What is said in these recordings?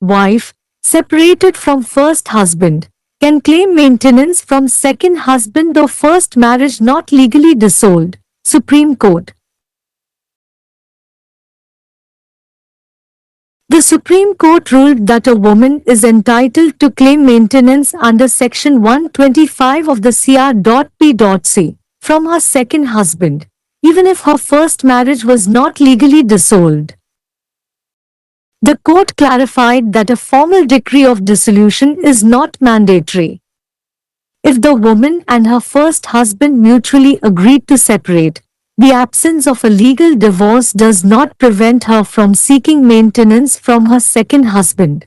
wife, separated from first husband, can claim maintenance from second husband though first marriage not legally dissolved. Supreme Court. The Supreme Court ruled that a woman is entitled to claim maintenance under Section 125 of the CR.P.C. from her second husband, even if her first marriage was not legally dissolved. The court clarified that a formal decree of dissolution is not mandatory. If the woman and her first husband mutually agreed to separate, the absence of a legal divorce does not prevent her from seeking maintenance from her second husband.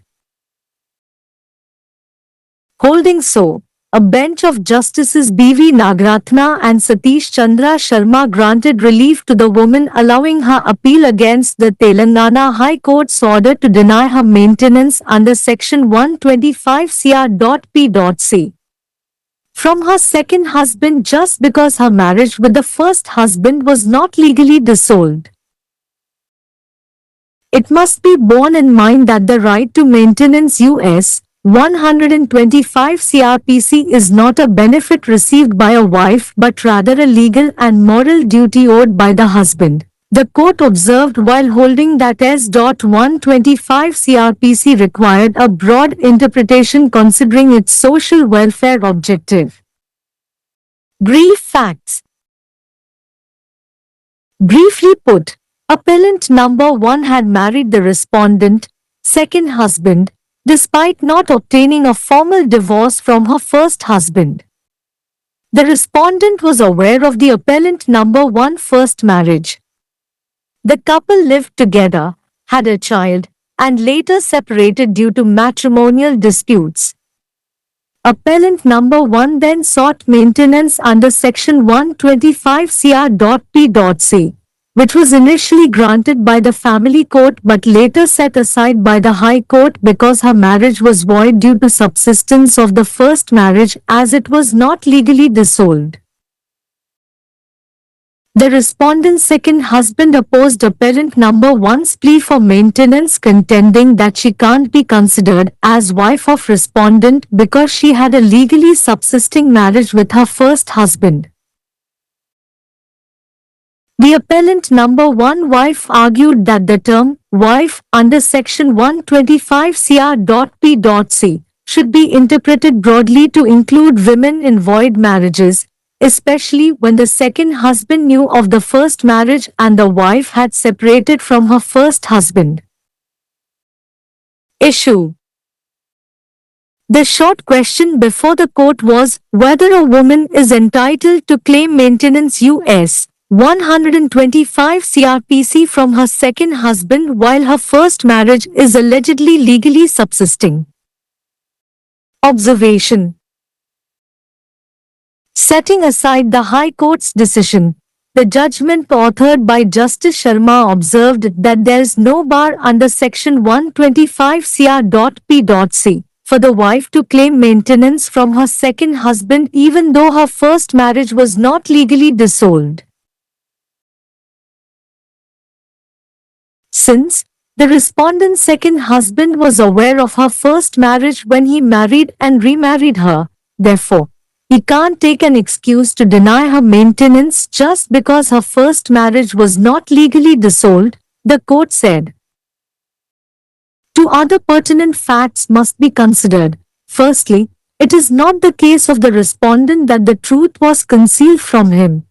Holding so, a bench of Justices B.V. Nagaratna and Satish Chandra Sharma granted relief to the woman, allowing her appeal against the Telangana High Court's order to deny her maintenance under Section 125 CR.P.C. from her second husband just because her marriage with the first husband was not legally dissolved. It must be borne in mind that the right to maintenance U.S. 125 CRPC is not a benefit received by a wife but rather a legal and moral duty owed by the husband. The court observed while holding that S.125 CRPC required a broad interpretation considering its social welfare objective. Brief facts. Briefly put, appellant number 1 had married the respondent, second husband, despite not obtaining a formal divorce from her first husband. The respondent was aware of the appellant number 1 first marriage. The couple lived together, had a child, and later separated due to matrimonial disputes. Appellant number 1 then sought maintenance under Section 125 CR.P.C., which was initially granted by the family court but later set aside by the High Court because her marriage was void due to subsistence of the first marriage as it was not legally dissolved. The respondent's second husband opposed appellant number 1's plea for maintenance, contending that she can't be considered as wife of respondent because she had a legally subsisting marriage with her first husband. The appellant number 1 wife argued that the term wife under Section 125 CR.P.C. should be interpreted broadly to include women in void marriages, especially when the second husband knew of the first marriage and the wife had separated from her first husband. Issue. The short question before the court was whether a woman is entitled to claim maintenance U.S. 125 CRPC from her second husband while her first marriage is allegedly legally subsisting. Observation. Setting aside the High Court's decision, the judgment authored by Justice Sharma observed that there is no bar under Section 125 CR.P.C. for the wife to claim maintenance from her second husband even though her first marriage was not legally dissolved. Since the respondent's second husband was aware of her first marriage when he married and remarried her, therefore, he can't take an excuse to deny her maintenance just because her first marriage was not legally dissolved, the court said. Two other pertinent facts must be considered. Firstly, it is not the case of the respondent that the truth was concealed from him.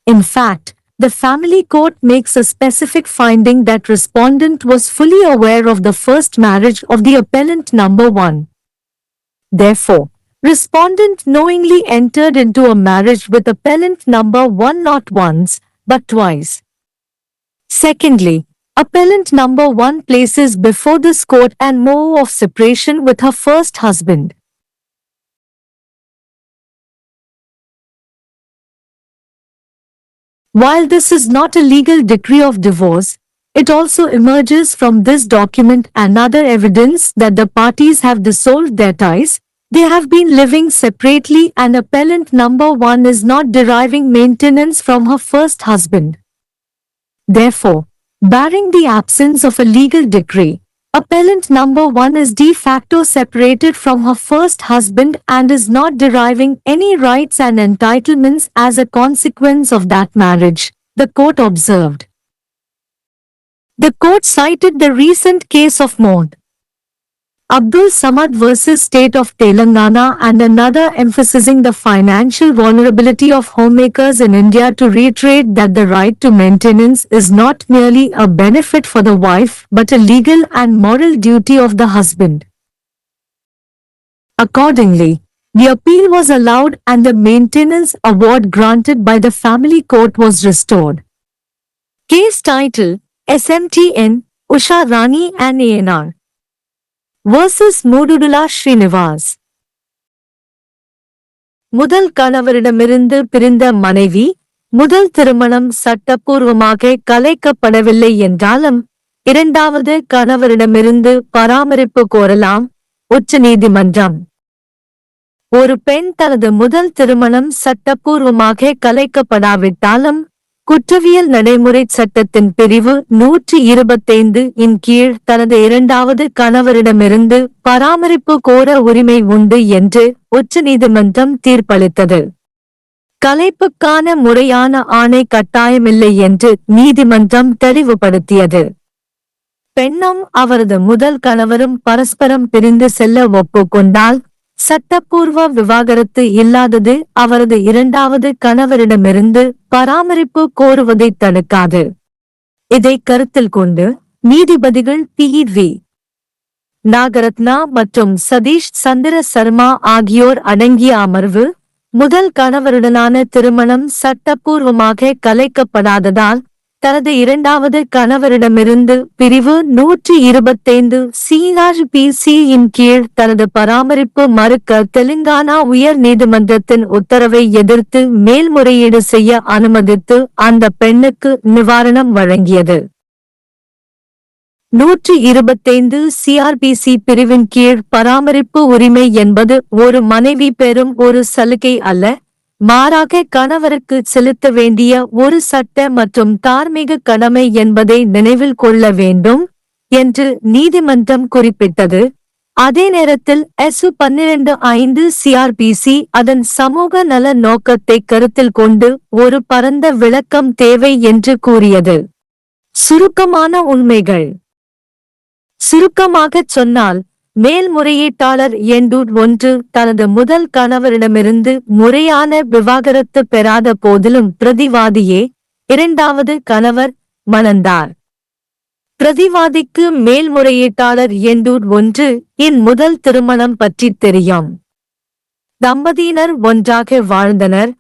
In fact, the family court makes a specific finding that respondent was fully aware of the first marriage of the appellant number 1. Therefore, respondent knowingly entered into a marriage with appellant number 1 not once, but twice. Secondly, appellant number 1 places before this court an MOU of separation with her first husband. While this is not a legal decree of divorce, it also emerges from this document another evidence that the parties have dissolved their ties. They have been living separately and appellant number 1 is not deriving maintenance from her first husband. Therefore, barring the absence of a legal decree, Appellant number 1 is de facto separated from her first husband and is not deriving any rights and entitlements as a consequence of that marriage, the court observed. The court cited the recent case of Mohd Abdul Samad versus State of Telangana and another emphasizing the financial vulnerability of homemakers in India to reiterate that the right to maintenance is not merely a benefit for the wife but a legal and moral duty of the husband. Accordingly, the appeal was allowed and the maintenance award granted by the family court was restored. Case title SMTN, Usha Rani and ANR versus Modudula Srinivas. முதல் கணவரிடமிருந்து பிரிந்த மனைவி முதல் திருமணம் சட்டப்பூர்வமாக கலைக்கப்படவில்லை என்றாலும் இரண்டாவது கணவரிடமிருந்து பராமரிப்பு கோரலாம் உச்சநீதிமன்றம். ஒரு பெண் தனது முதல் திருமணம் சட்டப்பூர்வமாக கலைக்கப்படாவிட்டாலும் குற்றவியல் நடைமுறை சட்டத்தின் பிரிவு 125 இன் கீழ் தனது இரண்டாவது கணவரிடமிருந்து பராமரிப்பு கோர உரிமை உண்டு என்று உச்சநீதிமன்றம் தீர்ப்பளித்தது. கலைப்புக்கான முறையான ஆணை கட்டாயமில்லை என்று நீதிமன்றம் தெளிவுபடுத்தியது. பெண்ணும் அவரது முதல் கணவரும் பரஸ்பரம் பிரிந்து செல்ல ஒப்புக்கொண்டால் சட்டப்பூர்வ விவாகரத்து இல்லாதது அவரது இரண்டாவது கணவரிடமிருந்து பராமரிப்பு கோருவதை தடுக்காது. இதை கருத்தில் கொண்டு நீதிபதிகள் பி.வி. நாகரத்னா மற்றும் சதீஷ் சந்திர சர்மா ஆகியோர் அடங்கிய அமர்வு முதல் கணவருடனான திருமணம் சட்டப்பூர்வமாக கலைக்கப்படாததால் தனது இரண்டாவது கணவரிடமிருந்து பிரிவு 125 CRPC இன் கீழ் தனது பராமரிப்பு மறுக்க தெலுங்கானா உயர் நீதிமன்றத்தின் உத்தரவை எதிர்த்து மேல்முறையீடு செய்ய அனுமதித்து அந்த பெண்ணுக்கு நிவாரணம் வழங்கியது. 125 CRPC பிரிவின் கீழ் பராமரிப்பு உரிமை என்பது ஒரு மனைவி பெறும் ஒரு சலுகை அல்ல, மாறாக கணவருக்கு செலுத்த வேண்டிய ஒரு சட்ட மற்றும் தார்மீக கடமை என்பதை நினைவில் கொள்ள வேண்டும் என்று நீதிமன்றம் குறிப்பிட்டது. அதே நேரத்தில் SU 12(5) CRPC அதன் சமூக நல நோக்கத்தை கருத்தில் கொண்டு ஒரு பரந்த விளக்கம் தேவை என்று கூறியது. சுருக்கமான உண்மைகள். சுருக்கமாகச் சொன்னால், மேல்முறையீட்டாளர் எண் 1 தனது முதல் கணவரிடமிருந்து முறையான விவாகரத்து பெறாத போதிலும் பிரதிவாதியே இரண்டாவது கணவர் மணந்தார். பிரதிவாதிக்கு மேல்முறையீட்டாளர் எண் 1 இன் முதல் திருமணம் பற்றி தெரியும். தம்பதியினர் ஒன்றாக வாழ்ந்தனர்,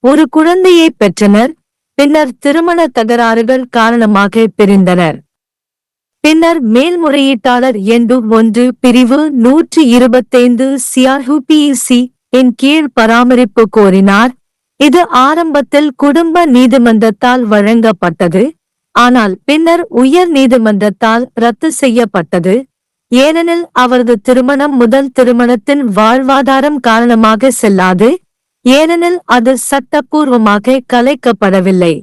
ஒரு குழந்தையை பெற்றனர், பின்னர் திருமண தகராறுகள் காரணமாக பிரிந்தனர். பின்னர் மேல்முறையீட்டாளர் எண் 1 பிரிவு 125 CRPC இன் கீழ் பராமரிப்பு கோரினார். இது ஆரம்பத்தில் குடும்ப நீதிமன்றத்தால் வழங்கப்பட்டது, ஆனால் பின்னர் உயர் நீதிமன்றத்தால் ரத்து செய்யப்பட்டது, ஏனெனில் அவரது திருமணம் முதல் திருமணத்தின் வாழ்வாதாரம் காரணமாக செல்லாது, ஏனெனில் அது சட்டப்பூர்வமாக கலைக்கப்படவில்லை.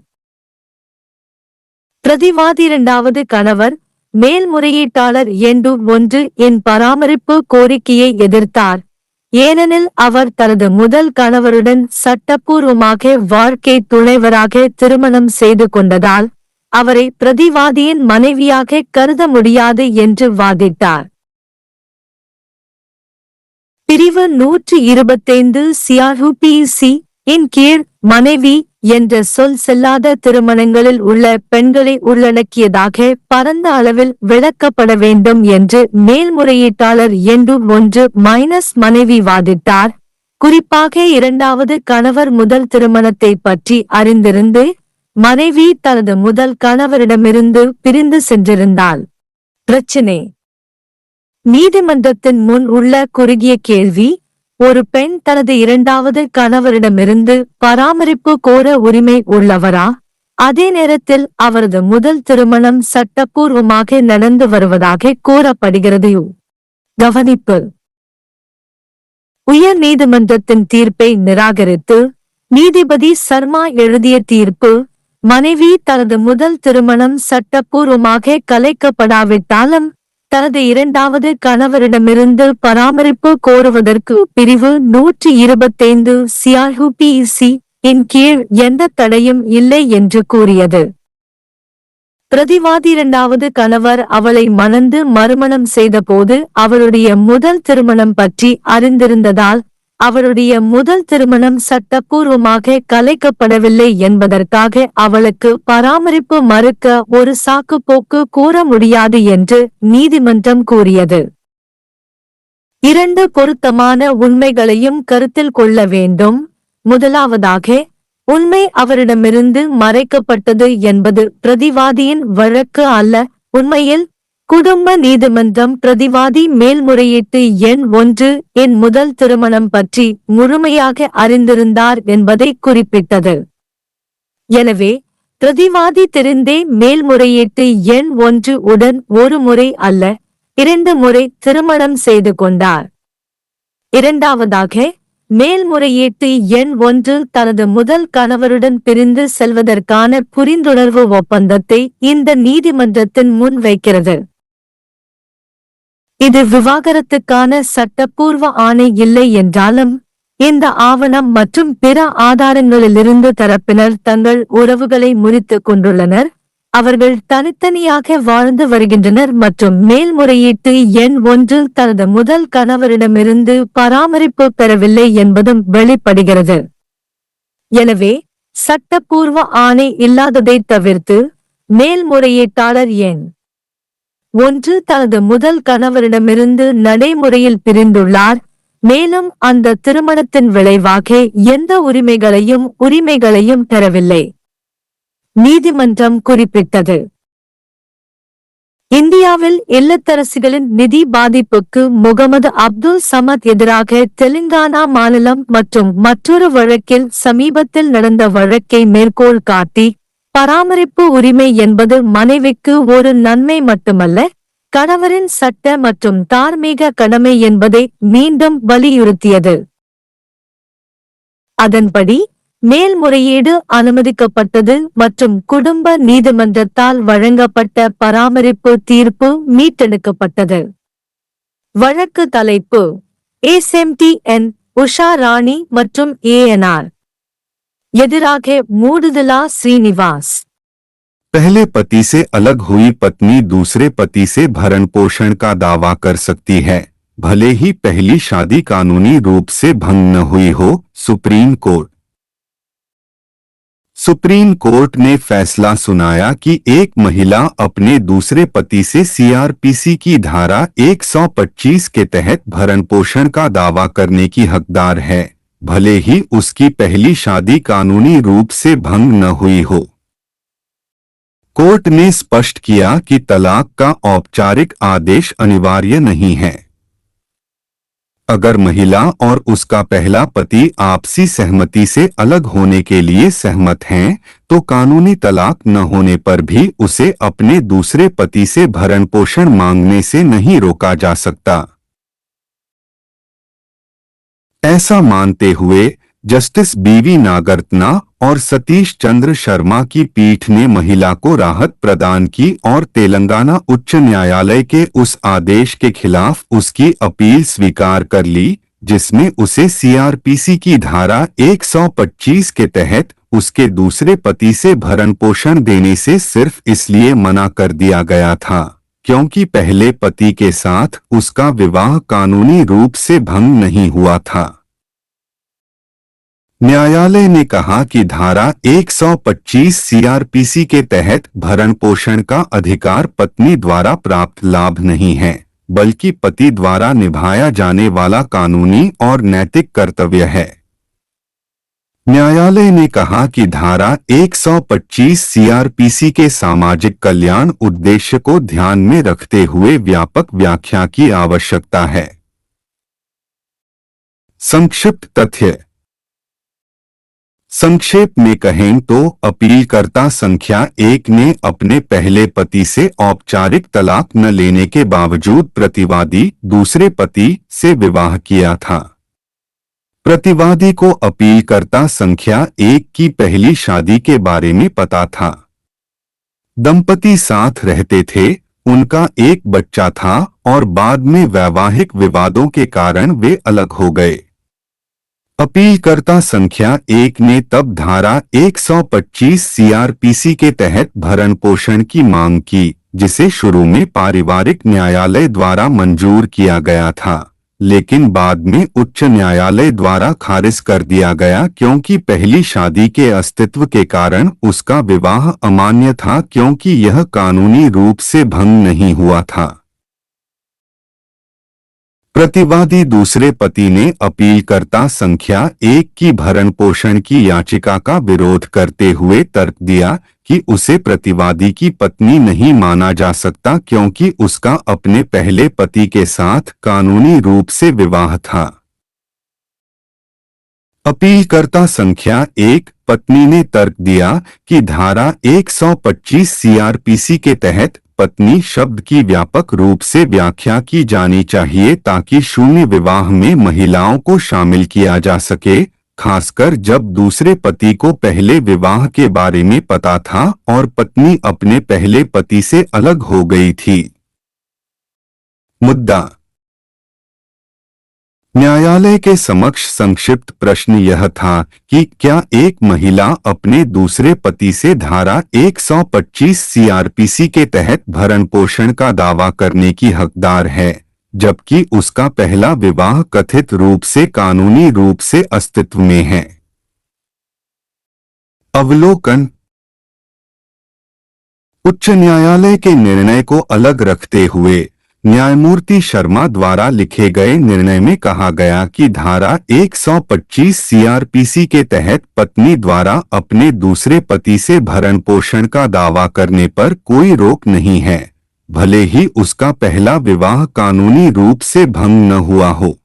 பிரதிவாதி இரண்டாவது கணவர் மேல்முறையீட்டாளர் எண் 1 இன் பராமரிப்பு கோரிக்கையை எதிர்த்தார், ஏனெனில் அவர் தனது முதல் கணவருடன் சட்டப்பூர்வமாக வாழ்க்கை துணைவராக திருமணம் செய்து கொண்டதால் அவரை பிரதிவாதியின் மனைவியாக கருத முடியாது என்று வாதிட்டார். பிரிவு 125 CRPC இன் கீழ் மனைவி என்ற சொல் செல்லாத திருமணங்களில் உள்ள பெண்களை உள்ளடக்கியதாக பரந்த அளவில் விளக்கப்பட வேண்டும் என்று மேல்முறையீட்டாளர் எண் 1 மனைவி வாதிட்டார். குறிப்பாக இரண்டாவது கணவர் முதல் திருமணத்தை பற்றி அறிந்திருந்து மனைவி தனது முதல் கணவரிடமிருந்து பிரிந்து சென்றிருந்தாள். பிரச்சினை. நீதிமன்றத்தின் முன் உள்ள குறுகிய கேள்வி, ஒரு பெண் தனது இரண்டாவது கணவரிடமிருந்து பராமரிப்பு கோர உரிமை உள்ளவரா? அதே நேரத்தில் அவரது முதல் திருமணம் சட்டப்பூர்வமாக நடந்து வருவதாக கூறப்படுகிறது. கவனிப்பு. உயர் நீதிமன்றத்தின் தீர்ப்பை நிராகரித்து நீதிபதி சர்மா எழுதிய தீர்ப்பு, மனைவி தனது முதல் திருமணம் சட்டப்பூர்வமாக கலைக்கப்படாவிட்டாலும் தனது இரண்டாவது கணவரிடமிருந்து பராமரிப்பு கோருவதற்கு பிரிவு 125 CRPC இன் கீழ் எந்த தடையும் இல்லை என்று கூறியது. பிரதிவாதி இரண்டாவது கணவர் அவளை மணந்து மறுமணம் செய்தபோது அவளுடைய முதல் திருமணம் பற்றி அறிந்திருந்ததால் அவளுடைய முதல் திருமணம் சட்டப்பூர்வமாக கலைக்கப்படவில்லை என்பதற்காக அவளுக்கு பராமரிப்பு மறுக்க ஒரு சாக்குப்போக்கு கூற முடியாது என்று நீதிமன்றம் கூறியது. இரண்டு பொருத்தமான உண்மைகளையும் கருத்தில் கொள்ள வேண்டும். முதலாவதாக, உண்மை அவரிடமிருந்து மறைக்கப்பட்டது என்பது பிரதிவாதியின் வழக்கு அல்ல. உண்மையில் குடும்ப நீதிமன்றம் பிரதிவாதி மேல்முறையீட்டு எண் 1 இன் முதல் திருமணம் பற்றி முழுமையாக அறிந்திருந்தார் என்பதை குறிப்பிட்டது. எனவே பிரதிவாதி தெரிந்தே மேல்முறையீட்டு எண் 1 உடன் ஒரு முறை அல்ல 2 முறை திருமணம் செய்து கொண்டார். இரண்டாவதாக, மேல்முறையீட்டு எண் 1 தனது முதல் கணவருடன் பிரிந்து செல்வதற்கான புரிந்துணர்வு ஒப்பந்தத்தை இந்த நீதிமன்றத்தின் முன் வைக்கிறது. இது விவாகரத்துக்கான சட்டப்பூர்வ ஆணை இல்லை என்றாலும் இந்த ஆவணம் மற்றும் பிற ஆதாரங்களிலிருந்து தரப்பினர் தங்கள் உறவுகளை முறித்துக் கொண்டுள்ளனர். அவர்கள் தனித்தனியாக வாழ்ந்து வருகின்றனர் மற்றும் மேல்முறையீட்டு எண் 1 தனது முதல் கணவரிடமிருந்து பராமரிப்பு பெறவில்லை என்பதும் வெளிப்படுகிறது. எனவே சட்டப்பூர்வ ஆணை இல்லாததை தவிர்த்து மேல்முறையீட்டாளர் எண் 1 தனது முதல் கணவரிடமிருந்து நடைமுறையில் பிரிந்துள்ளார். மேலும் அந்த திருமணத்தின் விளைவாக எந்த உரிமைகளையும் பெறவில்லை. நீதிமன்றம் குறிப்பிட்டது. இந்தியாவில் இல்லத்தரசிகளின் நிதி பாதிப்புக்கு முகமது அப்துல் சமத் எதிராக தெலுங்கானா மாநிலம் மற்றும் மற்றொரு வழக்கில் சமீபத்தில் நடந்த வழக்கை மேற்கோள் காட்டி, பராமரிப்பு உரிமை என்பது மனைவிக்கு ஒரு நன்மை மட்டுமல்ல, கணவரின் சட்ட மற்றும் தார்மீக கடமை என்பதை மீண்டும் வலியுறுத்தியது. அதன்படி மேல்முறையீடு அனுமதிக்கப்பட்டது மற்றும் குடும்ப நீதிமன்றத்தால் வழங்கப்பட்ட பராமரிப்பு தீர்ப்பு மீட்டெடுக்கப்பட்டது. வழக்கு தலைப்பு: SMTN உஷா ராணி மற்றும் ANR எதிராக மூடுதலா श्रीनिवास। पहले पति से अलग हुई पत्नी दूसरे पति से भरण पोषण का दावा कर सकती है, भले ही पहली शादी कानूनी रूप से भंग न हुई हो। सुप्रीम कोर्ट ने फैसला सुनाया कि एक महिला अपने दूसरे पति से CRPC की धारा 125 के तहत भरण पोषण का दावा करने की हकदार है, भले ही उसकी पहली शादी कानूनी रूप से भंग न हुई हो। कोर्ट ने स्पष्ट किया कि तलाक का औपचारिक आदेश अनिवार्य नहीं है। अगर महिला और उसका पहला पति आपसी सहमति से अलग होने के लिए सहमत हैं, तो कानूनी तलाक न होने पर भी उसे अपने दूसरे पति से भरण पोषण मांगने से नहीं रोका जा सकता। ऐसा मानते हुए जस्टिस BV नागरत्ना और सतीश चंद्र शर्मा की पीठ ने महिला को राहत प्रदान की और तेलंगाना उच्च न्यायालय के उस आदेश के खिलाफ उसकी अपील स्वीकार कर ली, जिसमें उसे CRPC की धारा 125 के तहत उसके दूसरे पति से भरण पोषण देने से सिर्फ इसलिए मना कर दिया गया था क्योंकि पहले पति के साथ उसका विवाह कानूनी रूप से भंग नहीं हुआ था। न्यायालय ने कहा कि धारा 125 CRPC के तहत भरण पोषण का अधिकार पत्नी द्वारा प्राप्त लाभ नहीं है, बल्कि पति द्वारा निभाया जाने वाला कानूनी और नैतिक कर्तव्य है। न्यायालय ने कहा कि धारा 125 CRPC के सामाजिक कल्याण उद्देश्य को ध्यान में रखते हुए व्यापक व्याख्या की आवश्यकता है। संक्षिप्त तथ्य: संक्षेप में कहें तो अपीलकर्ता संख्या 1 ने अपने पहले पति से औपचारिक तलाक न लेने के बावजूद प्रतिवादी दूसरे पति से विवाह किया था। प्रतिवादी को अपीलकर्ता संख्या 1 की पहली शादी के बारे में पता था। दंपति साथ रहते थे उनका एक बच्चा था और बाद में वैवाहिक विवादों के कारण वे अलग हो गए। अपीलकर्ता संख्या 1 ने तब धारा 125 सीआरपीसी के तहत भरण पोषण की मांग की, जिसे शुरू में पारिवारिक न्यायालय द्वारा मंजूर किया गया था, लेकिन बाद में उच्च न्यायालय द्वारा खारिज कर दिया गया क्योंकि पहली शादी के अस्तित्व के कारण उसका विवाह अमान्य था, क्योंकि यह कानूनी रूप से भंग नहीं हुआ था। प्रतिवादी दूसरे पति ने अपीलकर्ता संख्या 1 की भरण पोषण की याचिका का विरोध करते हुए तर्क दिया कि उसे प्रतिवादी की पत्नी नहीं माना जा सकता क्योंकि उसका अपने पहले पति के साथ कानूनी रूप से विवाह था। अपीलकर्ता संख्या 1 पत्नी ने तर्क दिया कि धारा 125 सीआरपीसी के तहत पत्नी शब्द की व्यापक रूप से व्याख्या की जानी चाहिए ताकि शून्य विवाह में महिलाओं को शामिल किया जा सके, खासकर जब दूसरे पति को पहले विवाह के बारे में पता था और पत्नी अपने पहले पति से अलग हो गई थी। मुद्दा न्यायालय के समक्ष संक्षिप्त प्रश्न यह था कि क्या एक महिला अपने दूसरे पति से धारा 125 सीआरपीसी के तहत भरण पोषण का दावा करने की हकदार है, जबकि उसका पहला विवाह कथित रूप से कानूनी रूप से अस्तित्व में है। अवलोकन उच्च न्यायालय के निर्णय को अलग रखते हुए न्यायमूर्ति शर्मा द्वारा लिखे गए निर्णय में कहा गया कि धारा 125 सीआरपीसी के तहत पत्नी द्वारा अपने दूसरे पति से भरण पोषण का दावा करने पर कोई रोक नहीं है, भले ही उसका पहला विवाह कानूनी रूप से भंग न हुआ हो।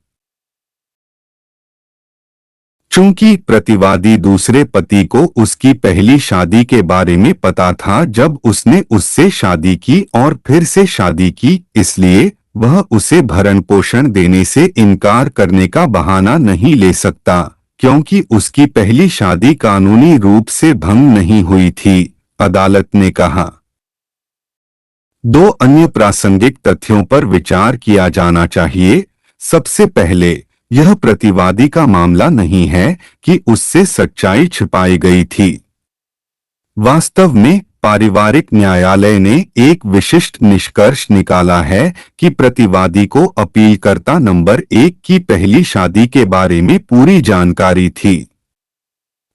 चूंकि प्रतिवादी दूसरे पति को उसकी पहली शादी के बारे में पता था जब उसने उससे शादी की और फिर से शादी की, इसलिए वह उसे भरण पोषण देने से इनकार करने का बहाना नहीं ले सकता, क्योंकि उसकी पहली शादी कानूनी रूप से भंग नहीं हुई थी, अदालत ने कहा। दो अन्य प्रासंगिक तथ्यों पर विचार किया जाना चाहिए। सबसे पहले, यह प्रतिवादी का मामला नहीं है कि उससे सच्चाई छिपाई गई थी। वास्तव में पारिवारिक न्यायालय ने एक विशिष्ट निष्कर्ष निकाला है कि प्रतिवादी को अपीलकर्ता नंबर 1 की पहली शादी के बारे में पूरी जानकारी थी।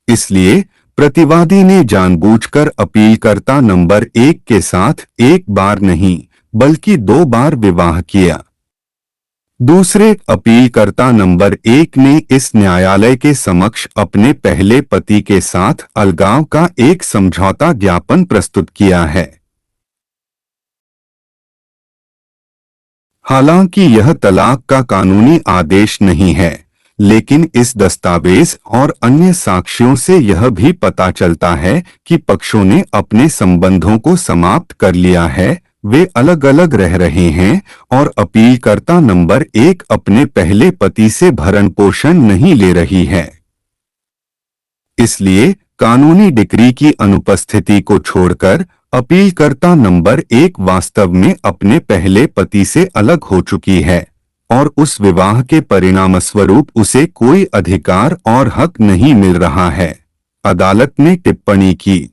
इसलिए प्रतिवादी ने जानबूझकर अपीलकर्ता नंबर 1 के साथ एक बार नहीं बल्कि 2 बार विवाह किया। दूसरे, अपीलकर्ता नंबर 1 ने इस न्यायालय के समक्ष अपने पहले पति के साथ अलगाव का एक समझौता ज्ञापन प्रस्तुत किया है। हालांकि यह तलाक का कानूनी आदेश नहीं है, लेकिन इस दस्तावेज और अन्य साक्ष्यों से यह भी पता चलता है कि पक्षों ने अपने संबंधों को समाप्त कर लिया है, वे अलग अलग रह रहे हैं और अपीलकर्ता नंबर 1 अपने पहले पति से भरण पोषण नहीं ले रही है। इसलिए कानूनी डिक्री की अनुपस्थिति को छोड़कर अपीलकर्ता नंबर 1 वास्तव में अपने पहले पति से अलग हो चुकी है और उस विवाह के परिणामस्वरूप उसे कोई अधिकार और हक नहीं मिल रहा है, अदालत ने टिप्पणी की।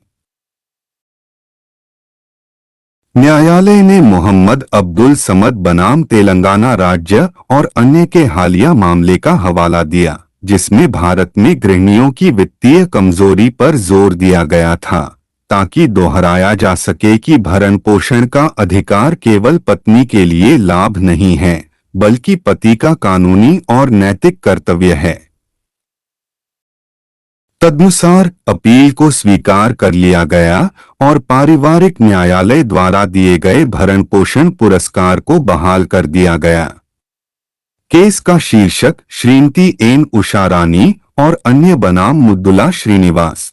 न्यायालय ने मोहम्मद अब्दुल समद बनाम तेलंगाना राज्य और अन्य के हालिया मामले का हवाला दिया, जिसमें भारत में गृहिणियों की वित्तीय कमजोरी पर जोर दिया गया था, ताकि दोहराया जा सके कि भरण पोषण का अधिकार केवल पत्नी के लिए लाभ नहीं है, बल्कि पति का कानूनी और नैतिक कर्तव्य है। तदनुसार अपील को स्वीकार कर लिया गया और पारिवारिक न्यायालय द्वारा दिए गए भरण पोषण पुरस्कार को बहाल कर दिया गया। केस का शीर्षक श्रीमती एन उषा रानी और अन्य बनाम मुद्दुला श्रीनिवास।